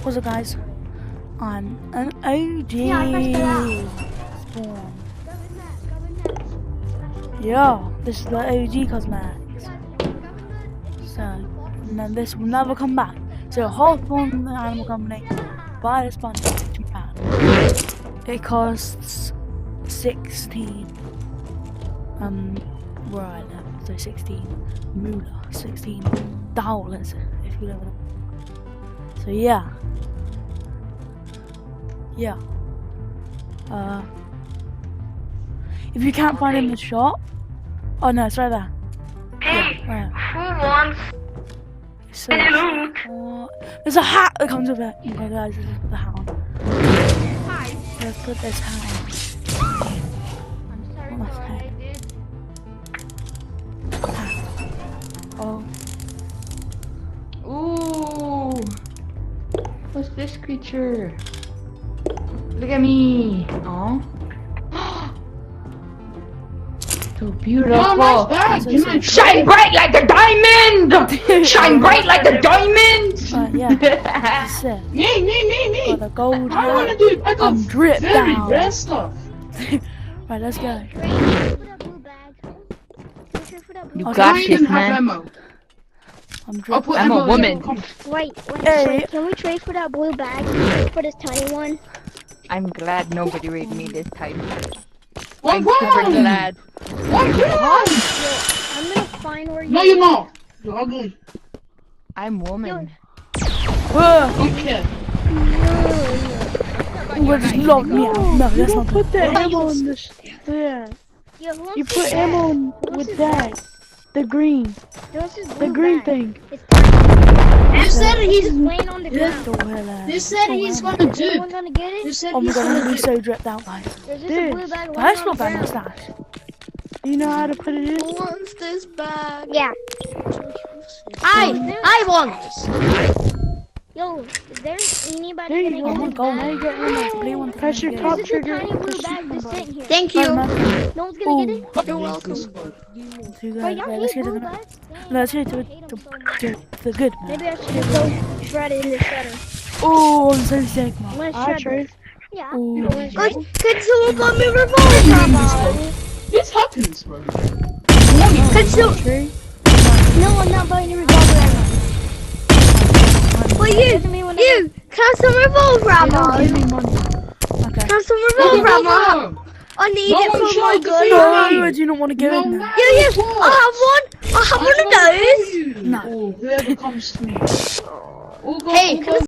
What's up, guys? I'm an OG spawn. Yeah, this is the OG cosmetics. So, and then this will never come back. So, hop on the Animal Company, buy this bunny, £2. It costs 16. Where I live, so 16 moolah, $16 if you live in it. So yeah. If you can't find it in the shop, oh no, it's right there. Hey, Yeah, right. who wants So, loot? there's a hat that comes with it. Oh my guys, let's put the hat on. Hi. Let's put this hat on. I'm sorry What for was what I did. Hat. Oh, Ooh. What's this creature? Look at me. Oh. So beautiful. Oh, nice bag. Can I Shine bright like a diamond. Shine bright like a diamond. yeah, that's it. Me. Got the gold I hat. wanna do. I got I'm dripped very down. rare stuff. Right, let's go. You Okay. I got don't this, even have man. ammo. I'm I'll dripped. put I'm a ammo in woman. the com- Wait, Hey. can we trade for that blue bag for this tiny one? I'm glad nobody raided me this time. One I'm super round. glad. One round. I'm gonna find where you. No, you're not. You're ugly. I'm woman. Whoa! Don't care. Well, just lock me out. No, that's not Put good. the ammo in this there. Yo, who wants You this put bag? ammo Who with wants this that. bag? The green. Who wants this The blue green bag? thing. It's tiny. You said he's. It's laying on the ground. You said he's gonna Is do. anyone gonna get You it? said Oh my he's god, I'm gonna gonna be do. so dripped out, guys. There's just a This. blue bag I laying just on got the my ground. mustache. Do you know how to put it in? wants this bag? Yeah. I want. Yo, is there anybody There you gonna go. Oh my get god, Now this you bag? got ammo. blue one. Press your Yeah. top This is a trigger. tiny blue Push bag it. just sitting here. Thank Oh, you. man. No one's gonna get it? You're welcome. Too Bro, good. y'all Right, let's hate get to blue the bags? Dang, let's I get to hate 'em so much. the good man. Maybe I should just go shred it in the shredder. Oh, I'm so sick, I'm man. gonna I shred trade. this. Yeah. Ooh. I'm gonna shred it. Could someone buy me revolver? This happens, bro. Trade. No, I'm not buying a revolver ammo. Well, Doesn't mean when I- you, can I have some revolver They don't give ammo? me money. Okay. Can I have some revolver ammo? I need No it one for my shot the gun. thing. No, I do not want to go in there. Yeah, I have one. I have one of those. No. Oh, whoever comes to me. Hey, can I